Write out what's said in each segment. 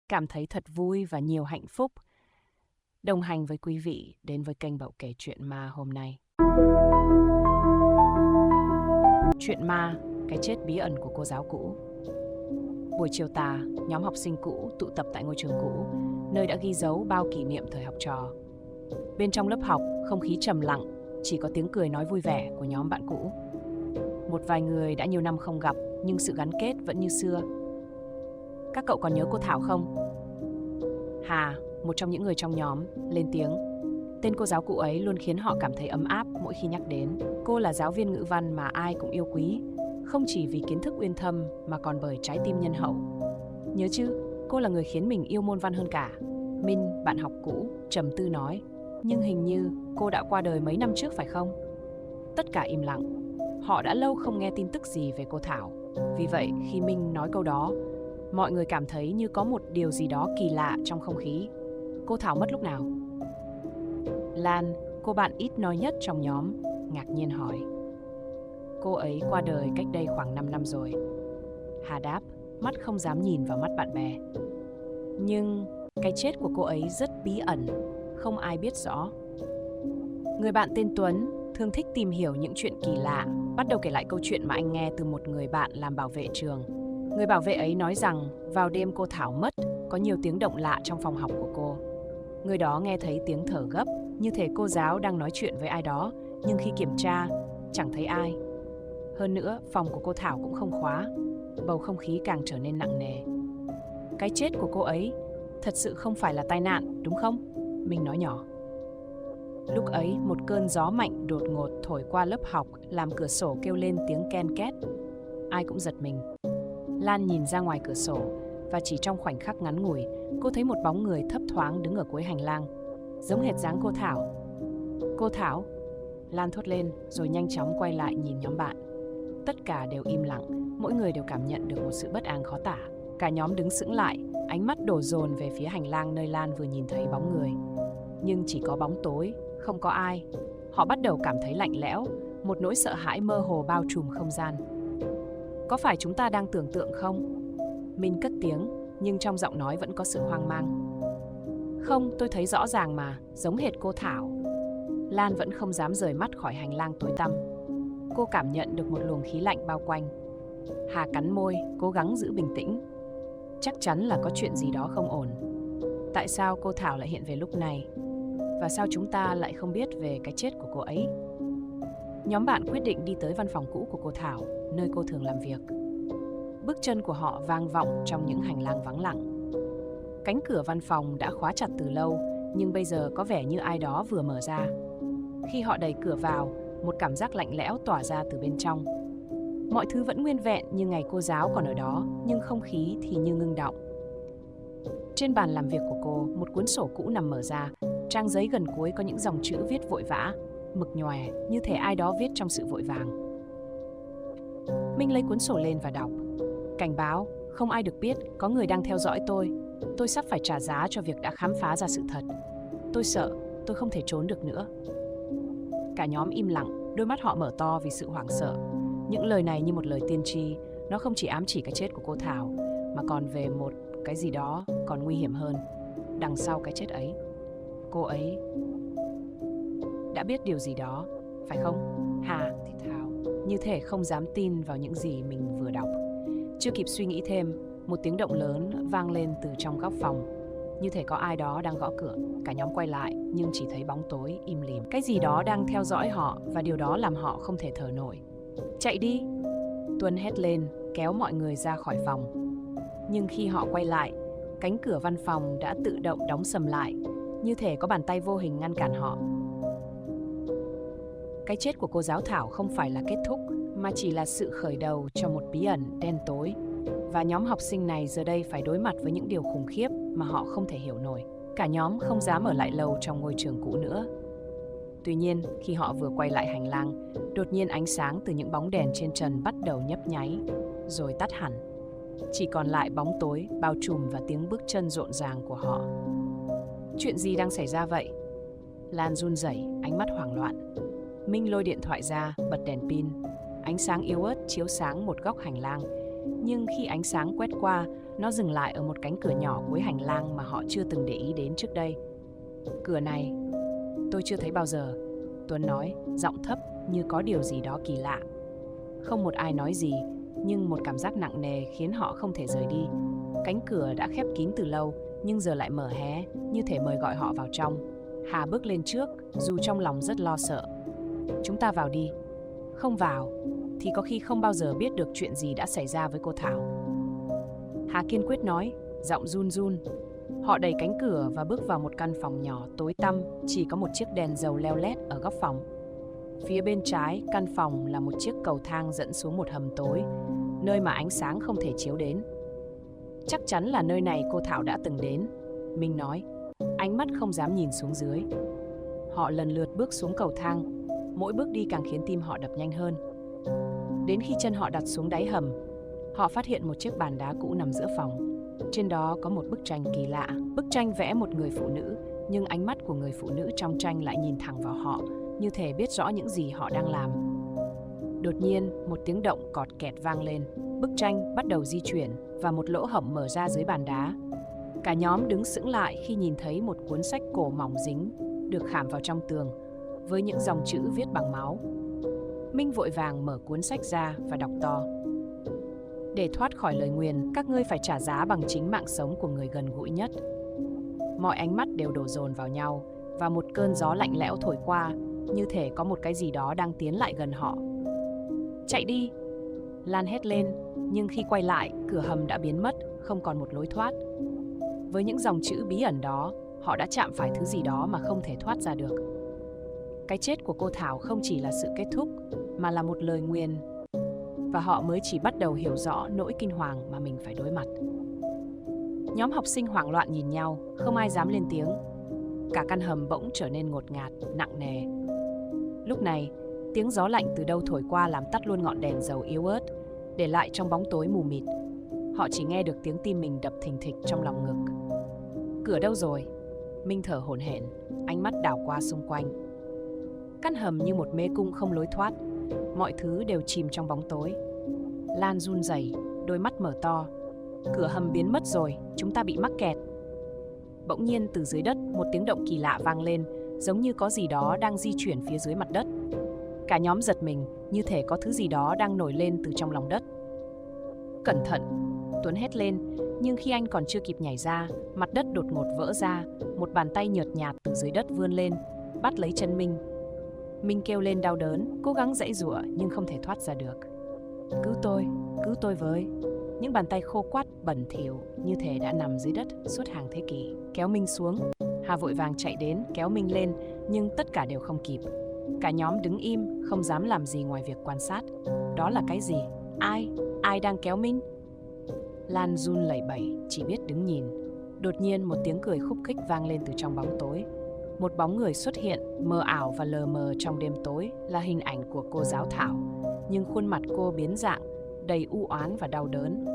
cảm thấy thật vui và nhiều hạnh phúc đồng hành với quý vị đến với kênh Bậu Kể Chuyện Ma hôm nay. Chuyện ma, cái chết bí ẩn của cô giáo cũ. Buổi chiều tà, nhóm học sinh cũ tụ tập tại ngôi trường cũ, nơi đã ghi dấu bao kỷ niệm thời học trò. Bên trong lớp học, không khí trầm lặng, chỉ có tiếng cười nói vui vẻ của nhóm bạn cũ. Một vài người đã nhiều năm không gặp, nhưng sự gắn kết vẫn như xưa. Các cậu còn nhớ cô Thảo không? Hà, một trong những người trong nhóm, lên tiếng. Tên cô giáo cũ ấy luôn khiến họ cảm thấy ấm áp mỗi khi nhắc đến. Cô là giáo viên ngữ văn mà ai cũng yêu quý, không chỉ vì kiến thức uyên thâm mà còn bởi trái tim nhân hậu. Nhớ chứ, cô là người khiến mình yêu môn văn hơn cả. Minh, bạn học cũ, trầm tư nói. Nhưng hình như cô đã qua đời mấy năm trước phải không? Tất cả im lặng. Họ đã lâu không nghe tin tức gì về cô Thảo. Vì vậy, khi Minh nói câu đó, mọi người cảm thấy như có một điều gì đó kỳ lạ trong không khí. Cô Thảo mất lúc nào? Lan, cô bạn ít nói nhất trong nhóm, ngạc nhiên hỏi. Cô ấy qua đời cách đây khoảng 5 năm rồi. Hà đáp, mắt không dám nhìn vào mắt bạn bè. Nhưng cái chết của cô ấy rất bí ẩn, không ai biết rõ. Người bạn tên Tuấn thường thích tìm hiểu những chuyện kỳ lạ, bắt đầu kể lại câu chuyện mà anh nghe từ một người bạn làm bảo vệ trường. Người bảo vệ ấy nói rằng vào đêm cô Thảo mất, có nhiều tiếng động lạ trong phòng học của cô. Người đó nghe thấy tiếng thở gấp, như thể cô giáo đang nói chuyện với ai đó, nhưng khi kiểm tra, chẳng thấy ai. Hơn nữa, phòng của cô Thảo cũng không khóa, bầu không khí càng trở nên nặng nề. Cái chết của cô ấy thật sự không phải là tai nạn, đúng không? Mình nói nhỏ. Lúc ấy, một cơn gió mạnh đột ngột thổi qua lớp học, làm cửa sổ kêu lên tiếng ken két. Ai cũng giật mình. Lan nhìn ra ngoài cửa sổ, và chỉ trong khoảnh khắc ngắn ngủi, cô thấy một bóng người thấp thoáng đứng ở cuối hành lang, giống hệt dáng cô Thảo. Cô Thảo? Lan thốt lên, rồi nhanh chóng quay lại nhìn nhóm bạn. Tất cả đều im lặng, mỗi người đều cảm nhận được một sự bất an khó tả. Cả nhóm đứng sững lại, ánh mắt đổ dồn về phía hành lang nơi Lan vừa nhìn thấy bóng người. Nhưng chỉ có bóng tối, không có ai. Họ bắt đầu cảm thấy lạnh lẽo, một nỗi sợ hãi mơ hồ bao trùm không gian. Có phải chúng ta đang tưởng tượng không? Minh cất tiếng, nhưng trong giọng nói vẫn có sự hoang mang. Không, tôi thấy rõ ràng mà, giống hệt cô Thảo. Lan vẫn không dám rời mắt khỏi hành lang tối tăm. Cô cảm nhận được một luồng khí lạnh bao quanh. Hà cắn môi, cố gắng giữ bình tĩnh. Chắc chắn là có chuyện gì đó không ổn. Tại sao cô Thảo lại hiện về lúc này? Và sao chúng ta lại không biết về cái chết của cô ấy? Nhóm bạn quyết định đi tới văn phòng cũ của cô Thảo, nơi cô thường làm việc. Bước chân của họ vang vọng trong những hành lang vắng lặng. Cánh cửa văn phòng đã khóa chặt từ lâu, nhưng bây giờ có vẻ như ai đó vừa mở ra. Khi họ đẩy cửa vào, một cảm giác lạnh lẽo tỏa ra từ bên trong. Mọi thứ vẫn nguyên vẹn như ngày cô giáo còn ở đó, nhưng không khí thì như ngưng đọng. Trên bàn làm việc của cô, một cuốn sổ cũ nằm mở ra, trang giấy gần cuối có những dòng chữ viết vội vã, mực nhòe, như thể ai đó viết trong sự vội vàng. Minh lấy cuốn sổ lên và đọc. Cảnh báo, không ai được biết, có người đang theo dõi tôi. Tôi sắp phải trả giá cho việc đã khám phá ra sự thật. Tôi sợ, tôi không thể trốn được nữa. Cả nhóm im lặng, đôi mắt họ mở to vì sự hoảng sợ. Những lời này như một lời tiên tri, nó không chỉ ám chỉ cái chết của cô Thảo, mà còn về một cái gì đó còn nguy hiểm hơn. Đằng sau cái chết ấy, cô ấy đã biết điều gì đó, phải không? Hà thì thào, như thể không dám tin vào những gì mình vừa đọc. Chưa kịp suy nghĩ thêm, một tiếng động lớn vang lên từ trong góc phòng, như thể có ai đó đang gõ cửa. Cả nhóm quay lại, nhưng chỉ thấy bóng tối im lìm. Cái gì đó đang theo dõi họ, và điều đó làm họ không thể thở nổi. Chạy đi! Tuân hét lên, kéo mọi người ra khỏi phòng. Nhưng khi họ quay lại, cánh cửa văn phòng đã tự động đóng sầm lại, như thể có bàn tay vô hình ngăn cản họ. Cái chết của cô giáo Thảo không phải là kết thúc, mà chỉ là sự khởi đầu cho một bí ẩn đen tối. Và nhóm học sinh này giờ đây phải đối mặt với những điều khủng khiếp mà họ không thể hiểu nổi. Cả nhóm không dám ở lại lâu trong ngôi trường cũ nữa. Tuy nhiên, khi họ vừa quay lại hành lang, đột nhiên ánh sáng từ những bóng đèn trên trần bắt đầu nhấp nháy, rồi tắt hẳn. Chỉ còn lại bóng tối bao trùm và tiếng bước chân rộn ràng của họ. Chuyện gì đang xảy ra vậy? Lan run rẩy, ánh mắt hoảng loạn. Minh lôi điện thoại ra, bật đèn pin. Ánh sáng yếu ớt chiếu sáng một góc hành lang, nhưng khi ánh sáng quét qua, nó dừng lại ở một cánh cửa nhỏ cuối hành lang mà họ chưa từng để ý đến trước đây. Cửa này, tôi chưa thấy bao giờ, Tuấn nói, giọng thấp như có điều gì đó kỳ lạ. Không một ai nói gì, nhưng một cảm giác nặng nề khiến họ không thể rời đi. Cánh cửa đã khép kín từ lâu, nhưng giờ lại mở hé, như thể mời gọi họ vào trong. Hà bước lên trước, dù trong lòng rất lo sợ. Chúng ta vào đi. Không vào, thì có khi không bao giờ biết được chuyện gì đã xảy ra với cô Thảo. Hà kiên quyết nói, giọng run run. Họ đẩy cánh cửa và bước vào một căn phòng nhỏ tối tăm, chỉ có một chiếc đèn dầu leo lét ở góc phòng. Phía bên trái căn phòng là một chiếc cầu thang dẫn xuống một hầm tối, nơi mà ánh sáng không thể chiếu đến. Chắc chắn là nơi này cô Thảo đã từng đến, Minh nói, ánh mắt không dám nhìn xuống dưới. Họ lần lượt bước xuống cầu thang, mỗi bước đi càng khiến tim họ đập nhanh hơn. Đến khi chân họ đặt xuống đáy hầm, họ phát hiện một chiếc bàn đá cũ nằm giữa phòng. Trên đó có một bức tranh kỳ lạ. Bức tranh vẽ một người phụ nữ, nhưng ánh mắt của người phụ nữ trong tranh lại nhìn thẳng vào họ, như thể biết rõ những gì họ đang làm. Đột nhiên, một tiếng động cọt kẹt vang lên. Bức tranh bắt đầu di chuyển và một lỗ hổng mở ra dưới bàn đá. Cả nhóm đứng sững lại khi nhìn thấy một cuốn sách cổ mỏng dính được khảm vào trong tường với những dòng chữ viết bằng máu. Minh vội vàng mở cuốn sách ra và đọc to. Để thoát khỏi lời nguyền, các ngươi phải trả giá bằng chính mạng sống của người gần gũi nhất. Mọi ánh mắt đều đổ dồn vào nhau và một cơn gió lạnh lẽo thổi qua, như thể có một cái gì đó đang tiến lại gần họ. Chạy đi! Lan hét lên, nhưng khi quay lại, cửa hầm đã biến mất, không còn một lối thoát. Với những dòng chữ bí ẩn đó, họ đã chạm phải thứ gì đó mà không thể thoát ra được. Cái chết của cô Thảo không chỉ là sự kết thúc, mà là một lời nguyền. Và họ mới chỉ bắt đầu hiểu rõ nỗi kinh hoàng mà mình phải đối mặt. Nhóm học sinh hoảng loạn nhìn nhau, không ai dám lên tiếng. Cả căn hầm bỗng trở nên ngột ngạt, nặng nề. Lúc này, tiếng gió lạnh từ đâu thổi qua làm tắt luôn ngọn đèn dầu yếu ớt, để lại trong bóng tối mù mịt. Họ chỉ nghe được tiếng tim mình đập thình thịch trong lòng ngực. Cửa đâu rồi? Minh thở hổn hển, ánh mắt đảo qua xung quanh. Căn hầm như một mê cung không lối thoát, mọi thứ đều chìm trong bóng tối. Lan run rẩy, đôi mắt mở to. Cửa hầm biến mất rồi, chúng ta bị mắc kẹt. Bỗng nhiên từ dưới đất một tiếng động kỳ lạ vang lên, giống như có gì đó đang di chuyển phía dưới mặt đất. Cả nhóm giật mình, như thể có thứ gì đó đang nổi lên từ trong lòng đất. Cẩn thận! Tuấn hét lên, nhưng khi anh còn chưa kịp nhảy ra, mặt đất đột ngột vỡ ra, một bàn tay nhợt nhạt từ dưới đất vươn lên, bắt lấy chân Minh. Minh kêu lên đau đớn, cố gắng giãy giụa nhưng không thể thoát ra được. Cứu tôi với! Những bàn tay khô quắt, bẩn thỉu, như thể đã nằm dưới đất suốt hàng thế kỷ, kéo Minh xuống. Hà vội vàng chạy đến, kéo Minh lên, nhưng tất cả đều không kịp. Cả nhóm đứng im, không dám làm gì ngoài việc quan sát. Đó là cái gì? Ai đang kéo Minh? Lan run lẩy bẩy, chỉ biết đứng nhìn. Đột nhiên một tiếng cười khúc khích vang lên từ trong bóng tối. Một bóng người xuất hiện, mờ ảo và lờ mờ trong đêm tối, là hình ảnh của cô giáo Thảo. Nhưng khuôn mặt cô biến dạng, đầy u oán và đau đớn.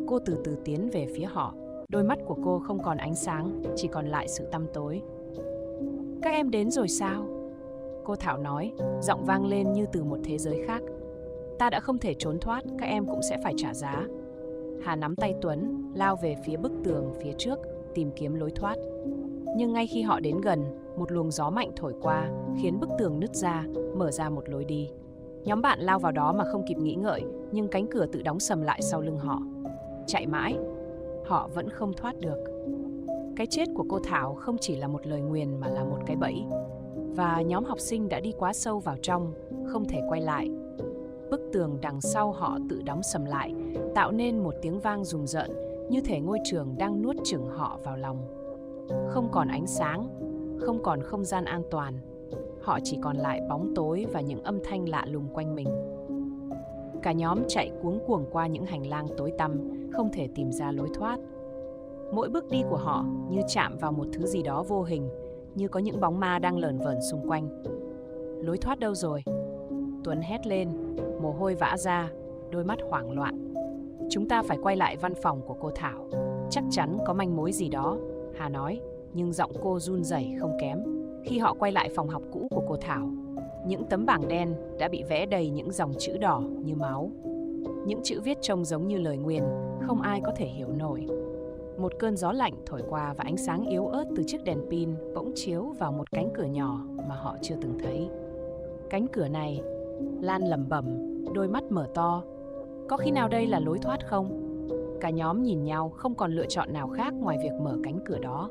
Cô từ từ tiến về phía họ. Đôi mắt của cô không còn ánh sáng, chỉ còn lại sự tăm tối. Các em đến rồi sao? Cô Thảo nói, giọng vang lên như từ một thế giới khác. Ta đã không thể trốn thoát, các em cũng sẽ phải trả giá. Hà nắm tay Tuấn, lao về phía bức tường phía trước, tìm kiếm lối thoát. Nhưng ngay khi họ đến gần, một luồng gió mạnh thổi qua, khiến bức tường nứt ra, mở ra một lối đi. Nhóm bạn lao vào đó mà không kịp nghĩ ngợi, nhưng cánh cửa tự đóng sầm lại sau lưng họ. Chạy mãi, họ vẫn không thoát được. Cái chết của cô Thảo không chỉ là một lời nguyền mà là một cái bẫy. Và nhóm học sinh đã đi quá sâu vào trong, không thể quay lại. Bức tường đằng sau họ tự đóng sầm lại, tạo nên một tiếng vang rùng rợn, như thể ngôi trường đang nuốt chửng họ vào lòng. Không còn ánh sáng, không còn không gian an toàn. Họ chỉ còn lại bóng tối và những âm thanh lạ lùng quanh mình. Cả nhóm chạy cuống cuồng qua những hành lang tối tăm, không thể tìm ra lối thoát. Mỗi bước đi của họ như chạm vào một thứ gì đó vô hình, như có những bóng ma đang lởn vởn xung quanh. Lối thoát đâu rồi? Tuấn hét lên, mồ hôi vã ra, đôi mắt hoảng loạn. Chúng ta phải quay lại văn phòng của cô Thảo. Chắc chắn có manh mối gì đó, Hà nói, nhưng giọng cô run rẩy không kém. Khi họ quay lại phòng học cũ của cô Thảo, những tấm bảng đen đã bị vẽ đầy những dòng chữ đỏ như máu. Những chữ viết trông giống như lời nguyền, không ai có thể hiểu nổi. Một cơn gió lạnh thổi qua và ánh sáng yếu ớt từ chiếc đèn pin bỗng chiếu vào một cánh cửa nhỏ mà họ chưa từng thấy. Cánh cửa này, Lan lẩm bẩm, đôi mắt mở to. Có khi nào đây là lối thoát không? Cả nhóm nhìn nhau, không còn lựa chọn nào khác ngoài việc mở cánh cửa đó.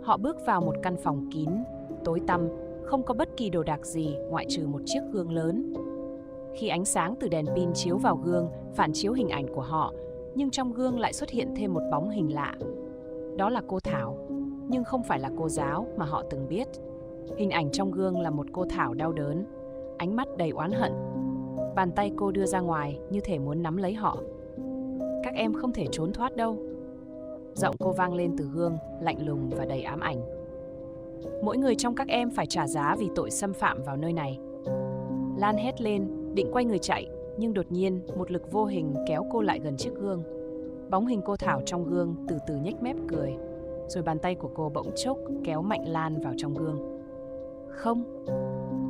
Họ bước vào một căn phòng kín, tối tăm, không có bất kỳ đồ đạc gì ngoại trừ một chiếc gương lớn. Khi ánh sáng từ đèn pin chiếu vào gương, phản chiếu hình ảnh của họ, nhưng trong gương lại xuất hiện thêm một bóng hình lạ. Đó là cô Thảo, nhưng không phải là cô giáo mà họ từng biết. Hình ảnh trong gương là một cô Thảo đau đớn, ánh mắt đầy oán hận. Bàn tay cô đưa ra ngoài như thể muốn nắm lấy họ. Các em không thể trốn thoát đâu. Giọng cô vang lên từ gương, lạnh lùng và đầy ám ảnh. Mỗi người trong các em phải trả giá vì tội xâm phạm vào nơi này. Lan hét lên, định quay người chạy, nhưng đột nhiên một lực vô hình kéo cô lại gần chiếc gương. Bóng hình cô Thảo trong gương từ từ nhếch mép cười, rồi bàn tay của cô bỗng chốc kéo mạnh Lan vào trong gương. Không!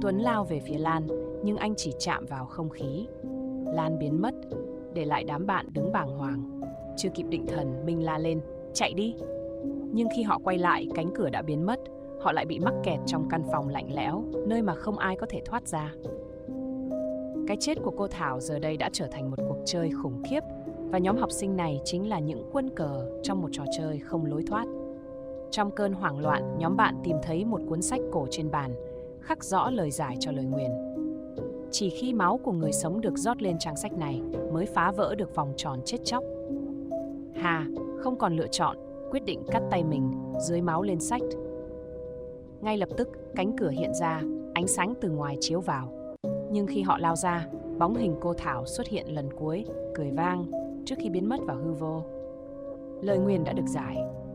Tuấn lao về phía Lan, nhưng anh chỉ chạm vào không khí. Lan biến mất, để lại đám bạn đứng bàng hoàng. Chưa kịp định thần, Minh la lên, chạy đi! Nhưng khi họ quay lại, cánh cửa đã biến mất. Họ lại bị mắc kẹt trong căn phòng lạnh lẽo, nơi mà không ai có thể thoát ra. Cái chết của cô Thảo giờ đây đã trở thành một cuộc chơi khủng khiếp, và nhóm học sinh này chính là những quân cờ trong một trò chơi không lối thoát. Trong cơn hoảng loạn, nhóm bạn tìm thấy một cuốn sách cổ trên bàn, khắc rõ lời giải cho lời nguyền. Chỉ khi máu của người sống được rót lên trang sách này mới phá vỡ được vòng tròn chết chóc. Hà không còn lựa chọn, quyết định cắt tay mình dưới máu lên sách. Ngay lập tức, cánh cửa hiện ra, ánh sáng từ ngoài chiếu vào. Nhưng khi họ lao ra, bóng hình cô Thảo xuất hiện lần cuối, cười vang trước khi biến mất vào hư vô. Lời nguyền đã được giải,